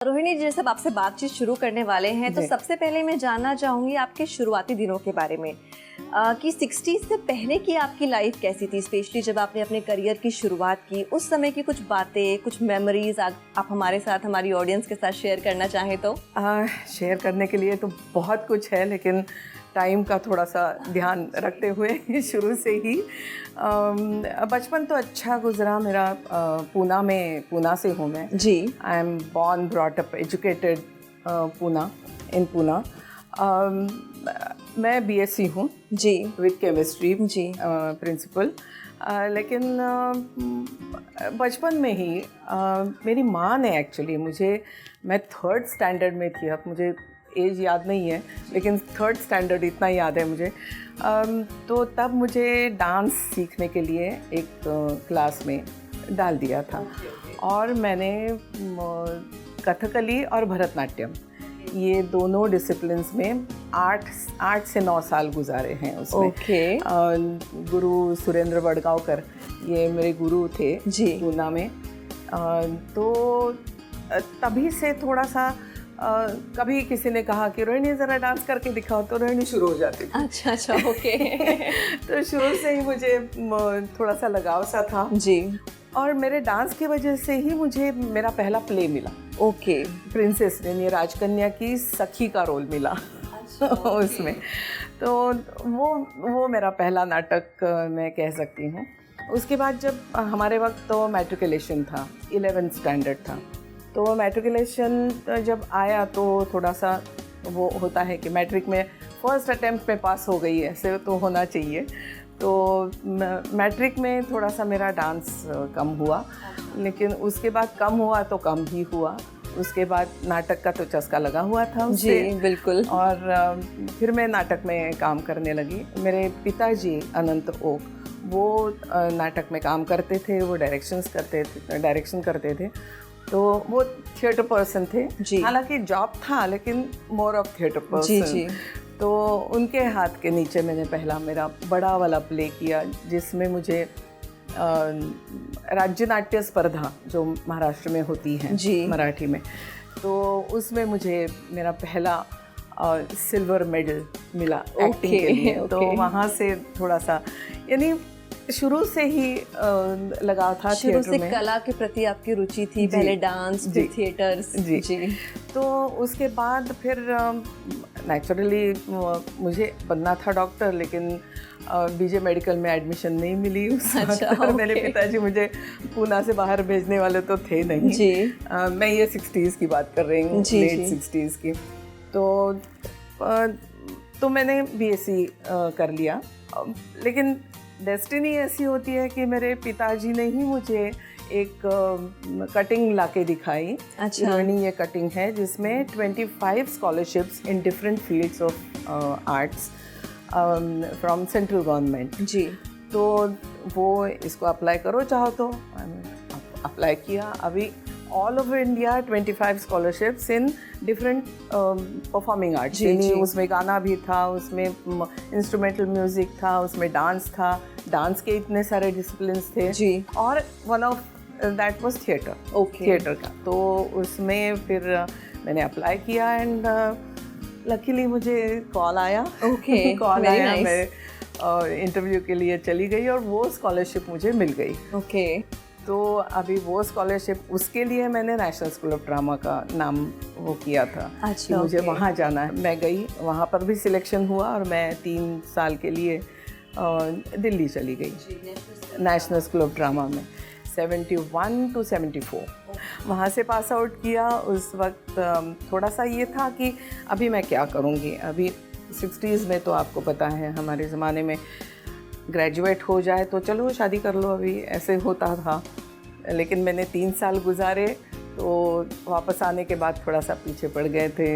रोहिणी जी, जैसे अब आपसे बातचीत शुरू करने वाले हैं तो सबसे पहले मैं जानना चाहूँगी आपके शुरुआती दिनों के बारे में कि 60s से पहले की आपकी लाइफ कैसी थी, स्पेशली जब आपने अपने करियर की शुरुआत की, उस समय की कुछ बातें, कुछ मेमोरीज आप हमारे साथ, हमारी ऑडियंस के साथ शेयर करना चाहें तो? शेयर करने के लिए तो बहुत कुछ है, लेकिन टाइम का थोड़ा सा ध्यान रखते हुए शुरू से ही बचपन तो अच्छा गुजरा मेरा। पूना से हूँ मैं जी। I am born brought up educated in Poona. मैं बीएससी हूँ जी विद केमिस्ट्री जी प्रिंसिपल। लेकिन बचपन में ही मेरी माँ ने एक्चुअली मैं 3rd स्टैंडर्ड में थी, अब मुझे एज याद नहीं है लेकिन 3rd स्टैंडर्ड इतना याद है मुझे। तो तब मुझे डांस सीखने के लिए एक क्लास में डाल दिया था। और मैंने कथकली और भरतनाट्यम, ये दोनों डिसिप्लिन्स में 8 से 9 साल गुजारे हैं उसमें। गुरु सुरेंद्र वडगांवकर ये मेरे गुरु थे जी पूना में। तो तभी से थोड़ा सा कभी किसी ने कहा कि रोहिणी ज़रा डांस करके दिखाओ, तो रोहिणी शुरू हो जाती थी। अच्छा ओके। तो शुरू से ही मुझे थोड़ा सा लगाव सा था जी। और मेरे डांस की वजह से ही मुझे मेरा पहला प्ले मिला। ओके। प्रिंसेस ने राजकन्या की सखी का रोल मिला। उसमें तो वो मेरा पहला नाटक मैं कह सकती हूँ। उसके बाद जब हमारे वक्त तो मैट्रिकुलेशन था, 11th स्टैंडर्ड था, तो मैट्रिकुलेशन जब आया तो थोड़ा सा वो होता है कि मैट्रिक में फर्स्ट अटेम्प्ट में पास हो गई, ऐसे तो होना चाहिए। तो मैट्रिक में थोड़ा सा मेरा डांस कम हुआ, लेकिन उसके बाद कम हुआ तो कम ही हुआ। उसके बाद नाटक का तो चस्का लगा हुआ था उससे। जी बिल्कुल। और फिर मैं नाटक में काम करने लगी। मेरे पिताजी अनंत ओक वो नाटक में काम करते थे, वो डायरेक्शन करते थे। तो वो थिएटर पर्सन थे, हालांकि जॉब था लेकिन मोर ऑफ थिएटर पर्सन। जी। तो उनके हाथ के नीचे मैंने पहला मेरा बड़ा वाला प्ले किया, जिसमें मुझे राज्य नाट्य स्पर्धा जो महाराष्ट्र में होती है मराठी में, तो उसमें मुझे मेरा पहला सिल्वर मेडल मिला एक्टिंग के लिए। तो वहाँ से थोड़ा सा, यानी शुरू से ही लगाव था शुरू से कला के प्रति आपकी रुचि थी, पहले डांस फिर थिएटर्स। जी। तो उसके बाद फिर नेचुरली मुझे बनना था डॉक्टर, लेकिन बीजे मेडिकल में एडमिशन नहीं मिली उस वक्त। मेरे पिताजी मुझे पूना से बाहर भेजने वाले तो थे नहीं जी। मैं ये 60s की बात कर रही हूँ, लेट 60s की। तो मैंने बीएससी कर लिया, लेकिन डेस्टिनी ऐसी होती है कि मेरे पिताजी ने ही मुझे एक कटिंग लाके दिखाई। अच्छा। ये कटिंग है जिसमें 25 scholarships in different fields of arts from central government. जी। तो वो इसको अप्लाई करो चाहो तो। अप्लाई किया। अभी all over India 25 scholarships in different performing arts. उसमें गाना भी था, उसमें इंस्ट्रूमेंटल म्यूजिक था, उसमें डांस था, डांस के इतने सारे डिसिप्लिन्स थे जी। और one of that was theatre. Theatre का तो उसमें फिर मैंने अप्लाई किया एंड लकीली मुझे कॉल आया। कॉल आया, मैं इंटरव्यू के लिए चली गई और वो स्कॉलरशिप मुझे मिल गई। तो अभी वो स्कॉलरशिप, उसके लिए मैंने नेशनल स्कूल ऑफ ड्रामा का नाम वो किया था। अच्छा, कि मुझे वहाँ जाना है। मैं गई, वहाँ पर भी सिलेक्शन हुआ और मैं 3 साल के लिए दिल्ली चली गई नेशनल स्कूल ऑफ ड्रामा में 71 to 74। वहाँ से पास आउट किया। उस वक्त थोड़ा सा ये था कि अभी मैं क्या करूँगी। अभी 60s में तो आपको पता है हमारे ज़माने में ग्रेजुएट हो जाए तो चलो शादी कर लो, अभी ऐसे होता था। लेकिन मैंने 3 साल गुजारे, तो वापस आने के बाद थोड़ा सा पीछे पड़ गए थे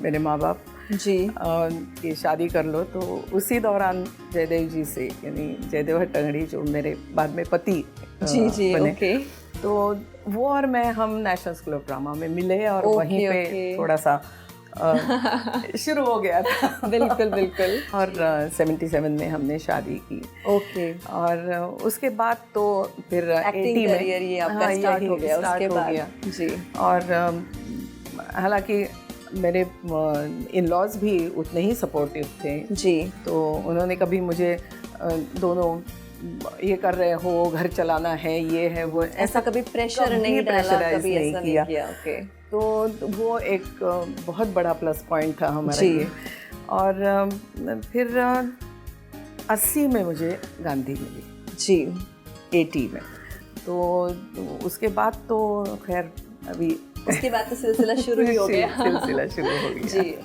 मेरे माँ बाप जी कि शादी कर लो। तो उसी दौरान जयदेव जी से, यानी जयदेव हट्टंगड़ी जो मेरे बाद में पति जी बने, तो वो और मैं हम नेशनल स्कूल ऑफ ड्रामा में मिले और वहीं पे थोड़ा सा शुरू हो गया था। बिल्कुल बिल्कुल। और 77 में हमने शादी की। और उसके बाद तो फिर 80 में ये आपका स्टार्ट हो गया। उसके बाद जी। और हालांकि मेरे इन लॉज भी उतने ही सपोर्टिव थे जी। तो उन्होंने कभी मुझे दोनों ये कर रहे हो, घर चलाना है, ये है वो, ऐसा कभी प्रेशर नहीं डाला, प्रेशराइज कभी नहीं ऐसा किया। नहीं किया। ओके। तो वो एक बहुत बड़ा प्लस पॉइंट था हमारा जी। ये। और फिर 80 में मुझे गांधी मिली जी। 80 में। तो उसके बाद तो खैर अभी उसके बाद तो सिलसिला शुरू ही हो गया। सिलसिला शुरू हो गया। जी।